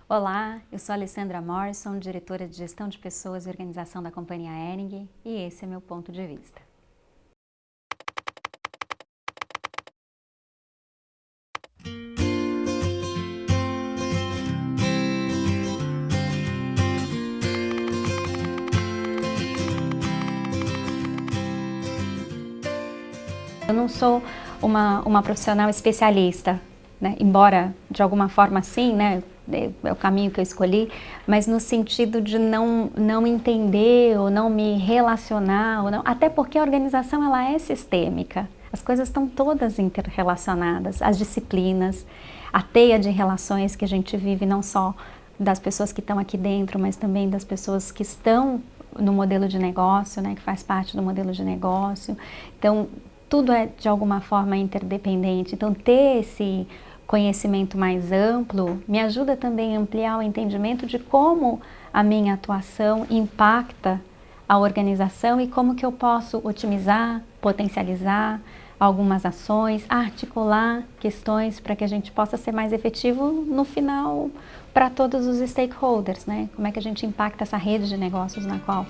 Olá, eu sou Alessandra Morrison, diretora de Gestão de Pessoas e Organização da Companhia Hering, e esse é meu ponto de vista. Eu não sou uma profissional especialista, né? Embora de alguma forma sim, né? É o caminho que eu escolhi, mas no sentido de não entender ou não me relacionar, ou não, até porque a organização ela é sistêmica, as coisas estão todas interrelacionadas, as disciplinas, a teia de relações que a gente vive, não só das pessoas que estão aqui dentro, mas também das pessoas que estão no modelo de negócio, né, que faz parte do modelo de negócio. Então, tudo é de alguma forma interdependente. Então, ter esse conhecimento mais amplo me ajuda também a ampliar o entendimento de como a minha atuação impacta a organização e como que eu posso otimizar, potencializar algumas ações, articular questões para que a gente possa ser mais efetivo no final para todos os stakeholders, né? Como é que a gente impacta essa rede de negócios na qual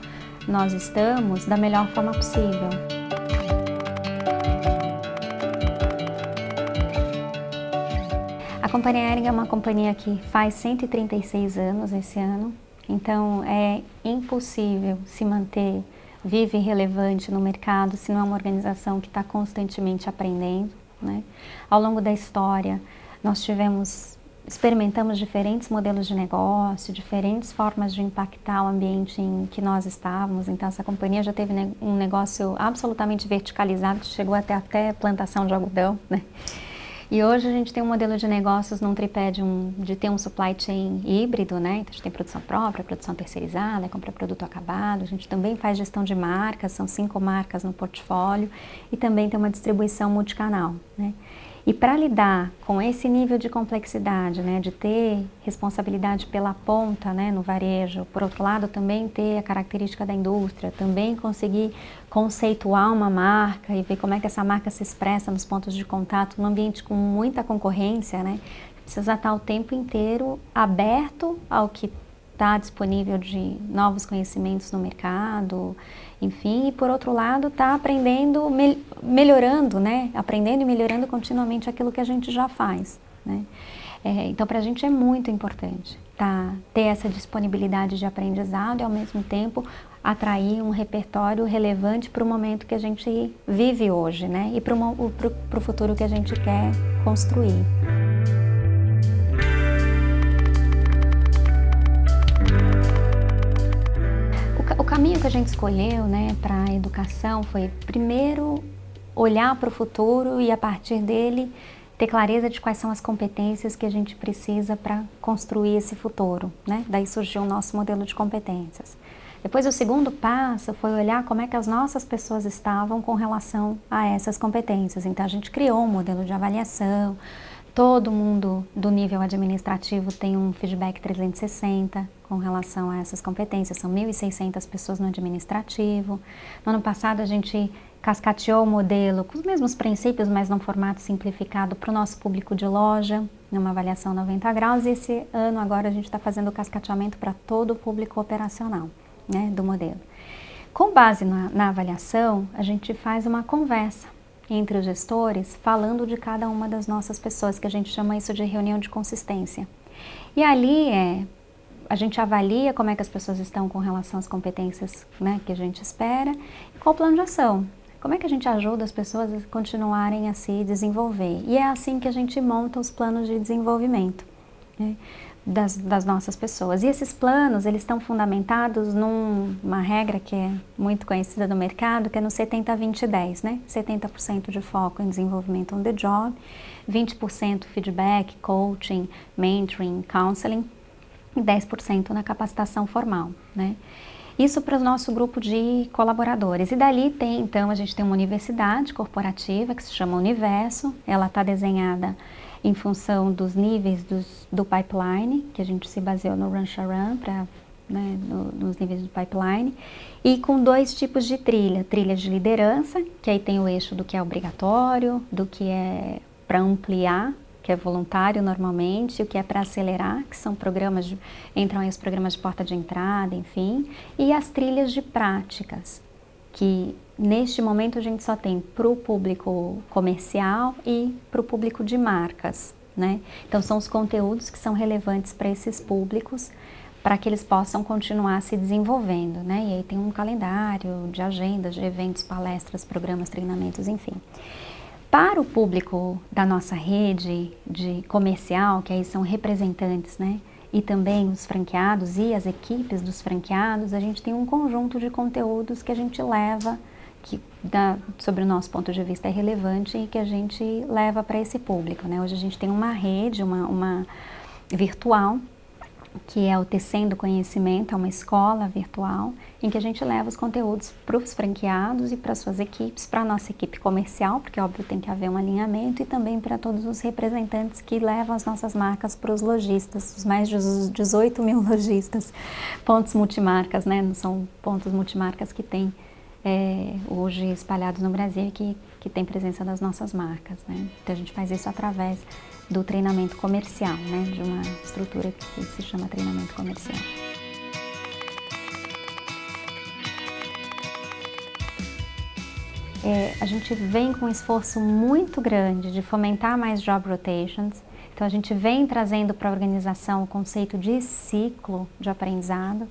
nós estamos da melhor forma possível. A Companhia Hering é uma companhia que faz 136 anos esse ano, então é impossível se manter viva e relevante no mercado se não é uma organização que está constantemente aprendendo, né? Ao longo da história, nós experimentamos diferentes modelos de negócio, diferentes formas de impactar o ambiente em que nós estávamos. Então, essa companhia já teve um negócio absolutamente verticalizado, que chegou até plantação de algodão, né? E hoje a gente tem um modelo de negócios num tripé de ter um supply chain híbrido, né? Então a gente tem produção própria, produção terceirizada, compra produto acabado, a gente também faz gestão de marcas, são 5 marcas no portfólio e também tem uma distribuição multicanal, né? E para lidar com esse nível de complexidade, né, de ter responsabilidade pela ponta, né, no varejo, por outro lado também ter a característica da indústria, também conseguir conceituar uma marca e ver como é que essa marca se expressa nos pontos de contato, num ambiente com muita concorrência, né, precisa estar o tempo inteiro aberto ao que está disponível de novos conhecimentos no mercado, enfim, e por outro lado está aprendendo, melhorando, né? Aprendendo e melhorando continuamente aquilo que a gente já faz, né? Então para a gente é muito importante ter essa disponibilidade de aprendizado e ao mesmo tempo atrair um repertório relevante para o momento que a gente vive hoje, né? E para o futuro que a gente quer construir. O caminho que a gente escolheu, né, para a educação foi primeiro olhar para o futuro e a partir dele ter clareza de quais são as competências que a gente precisa para construir esse futuro, né? Daí surgiu o nosso modelo de competências. Depois o segundo passo foi olhar como é que as nossas pessoas estavam com relação a essas competências. Então a gente criou um modelo de avaliação. Todo mundo do nível administrativo tem um feedback 360 com relação a essas competências, são 1.600 pessoas no administrativo. No ano passado a gente cascateou o modelo com os mesmos princípios, mas num formato simplificado para o nosso público de loja, numa avaliação 90 graus, e esse ano agora a gente está fazendo o cascateamento para todo o público operacional, né, do modelo. Com base na avaliação, a gente faz uma conversa entre os gestores, falando de cada uma das nossas pessoas, que a gente chama isso de reunião de consistência. E ali a gente avalia como é que as pessoas estão com relação às competências, né, que a gente espera, e qual o plano de ação. Como é que a gente ajuda as pessoas a continuarem a se desenvolver? E é assim que a gente monta os planos de desenvolvimento, né, das nossas pessoas. E esses planos, eles estão fundamentados numa regra que é muito conhecida no mercado, que é no 70-20-10, né? 70% de foco em desenvolvimento on the job, 20% feedback, coaching, mentoring, counseling e 10% na capacitação formal, né? Isso para o nosso grupo de colaboradores. E dali então, a gente tem uma universidade corporativa que se chama Universo, ela está desenhada em função dos níveis do pipeline, que a gente se baseou no Run Run, né, nos níveis do pipeline, e com 2 tipos de trilha de liderança, que aí tem o eixo do que é obrigatório, do que é para ampliar que é voluntário normalmente, o que é para acelerar, que são programas, entram aí os programas de porta de entrada, enfim, e as trilhas de práticas, que neste momento a gente só tem para o público comercial e para o público de marcas, né? Então são os conteúdos que são relevantes para esses públicos, para que eles possam continuar se desenvolvendo, né? E aí tem um calendário de agendas, de eventos, palestras, programas, treinamentos, enfim. Para o público da nossa rede de comercial, que aí são representantes, né? E também os franqueados e as equipes dos franqueados, a gente tem um conjunto de conteúdos que a gente leva, que sobre o nosso ponto de vista é relevante e que a gente leva para esse público, né? Hoje a gente tem uma rede, uma virtual, que é o Tecendo Conhecimento, é uma escola virtual em que a gente leva os conteúdos para os franqueados e para suas equipes, para a nossa equipe comercial, porque óbvio tem que haver um alinhamento, e também para todos os representantes que levam as nossas marcas para os lojistas, os mais de 18 mil lojistas, pontos multimarcas, né? São pontos multimarcas que tem hoje espalhados no Brasil e que tem presença das nossas marcas, né? Então a gente faz isso através do treinamento comercial, né? De uma estrutura que se chama treinamento comercial. A gente vem com um esforço muito grande de fomentar mais job rotations, então a gente vem trazendo para a organização o conceito de ciclo de aprendizado.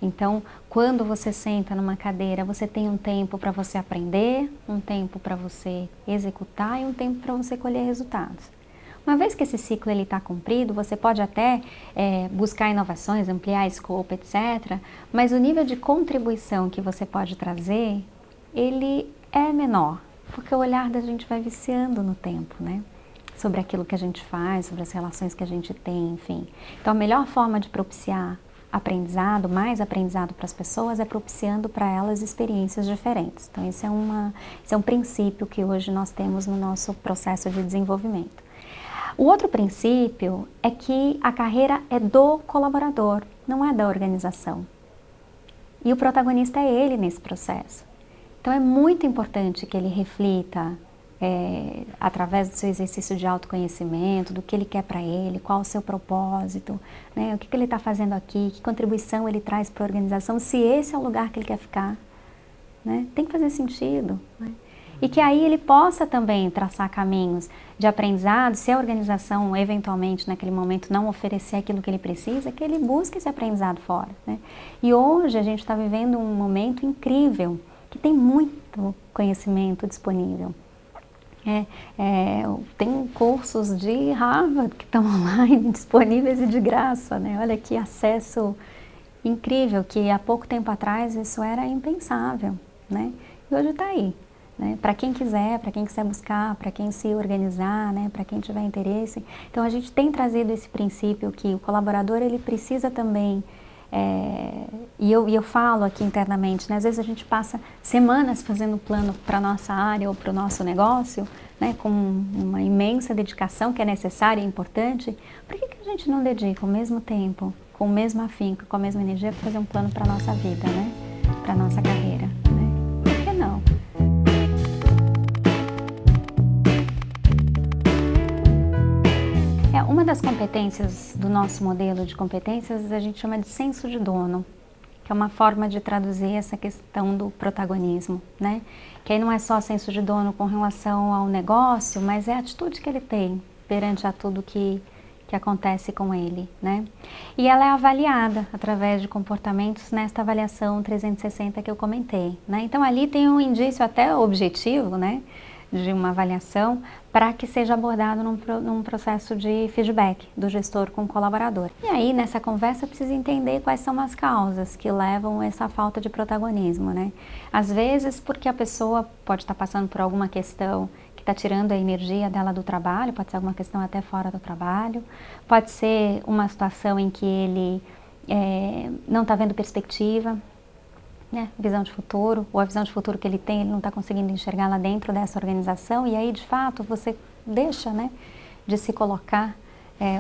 Então, quando você senta numa cadeira, você tem um tempo para você aprender, um tempo para você executar e um tempo para você colher resultados. Uma vez que esse ciclo está cumprido, você pode até buscar inovações, ampliar escopo, etc. Mas o nível de contribuição que você pode trazer, ele é menor, porque o olhar da gente vai viciando no tempo, né? Sobre aquilo que a gente faz, sobre as relações que a gente tem, enfim. Então, a melhor forma de propiciar aprendizado, mais aprendizado para as pessoas, é propiciando para elas experiências diferentes. Então, esse é um princípio que hoje nós temos no nosso processo de desenvolvimento. O outro princípio é que a carreira é do colaborador, não é da organização. E o protagonista é ele nesse processo. Então é muito importante que ele reflita, através do seu exercício de autoconhecimento, do que ele quer para ele, qual o seu propósito, né? O que ele está fazendo aqui, que contribuição ele traz para a organização, se esse é o lugar que ele quer ficar, né? Tem que fazer sentido, né? E que aí ele possa também traçar caminhos de aprendizado, se a organização eventualmente naquele momento não oferecer aquilo que ele precisa, que ele busque esse aprendizado fora, né? E hoje a gente está vivendo um momento incrível, que tem muito conhecimento disponível. Tem cursos de Harvard que estão online, disponíveis e de graça, né? Olha que acesso incrível, que há pouco tempo atrás isso era impensável, né? E hoje está aí, né? Para quem quiser buscar, para quem se organizar, né? Para quem tiver interesse. Então a gente tem trazido esse princípio que o colaborador ele precisa também, e eu falo aqui internamente, né? Às vezes a gente passa semanas fazendo plano para a nossa área ou para o nosso negócio, né? Com uma imensa dedicação que é necessária e importante. Por que a gente não dedica o mesmo tempo, com o mesmo afinco, com a mesma energia para fazer um plano para a nossa vida, né? Para a nossa carreira, né? Por que não? Uma das competências do nosso modelo de competências a gente chama de senso de dono, que é uma forma de traduzir essa questão do protagonismo, né? Que aí não é só senso de dono com relação ao negócio, mas é a atitude que ele tem perante a tudo que acontece com ele, né? E ela é avaliada através de comportamentos nesta avaliação 360 que eu comentei, né? Então ali tem um indício até objetivo, né? De uma avaliação para que seja abordado num processo de feedback do gestor com o colaborador. E aí, nessa conversa, eu preciso entender quais são as causas que levam a essa falta de protagonismo, né? Às vezes, porque a pessoa pode estar passando por alguma questão que está tirando a energia dela do trabalho, pode ser alguma questão até fora do trabalho, pode ser uma situação em que ele não está vendo perspectiva, né, visão de futuro, ou a visão de futuro que ele tem, ele não está conseguindo enxergar lá dentro dessa organização, e aí de fato você deixa, né, de se colocar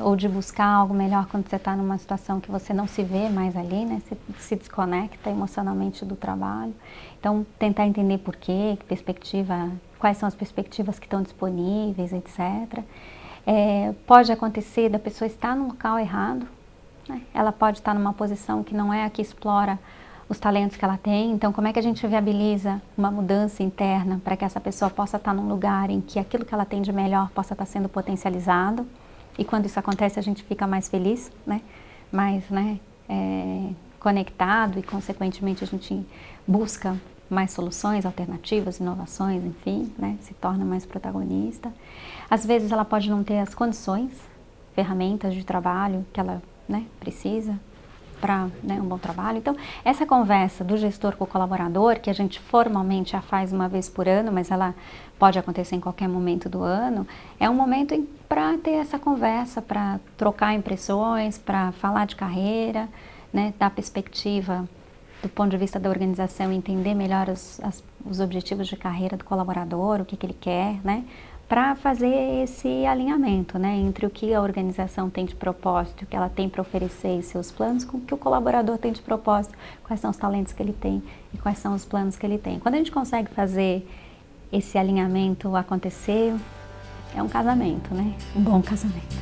ou de buscar algo melhor quando você está numa situação que você não se vê mais ali, né, se desconecta emocionalmente do trabalho. Então tentar entender por quê, que perspectiva, quais são as perspectivas que estão disponíveis, etc. Pode acontecer da pessoa estar no local errado, né? Ela pode estar numa posição que não é a que explora os talentos que ela tem. Então, como é que a gente viabiliza uma mudança interna para que essa pessoa possa estar num lugar em que aquilo que ela tem de melhor possa estar sendo potencializado? E quando isso acontece, a gente fica mais feliz, né? Mais, né, conectado, e consequentemente a gente busca mais soluções, alternativas, inovações, enfim, né? Se torna mais protagonista. Às vezes ela pode não ter as condições, ferramentas de trabalho que ela, né, precisa para, né, um bom trabalho. Então, essa conversa do gestor com o colaborador, que a gente formalmente já faz uma vez por ano, mas ela pode acontecer em qualquer momento do ano, é um momento para ter essa conversa, para trocar impressões, para falar de carreira, né, dar perspectiva do ponto de vista da organização, entender melhor os objetivos de carreira do colaborador, o que ele quer, né? Para fazer esse alinhamento, né, entre o que a organização tem de propósito, o que ela tem para oferecer e seus planos, com o que o colaborador tem de propósito, quais são os talentos que ele tem e quais são os planos que ele tem. Quando a gente consegue fazer esse alinhamento acontecer, é um casamento, né? Um bom casamento.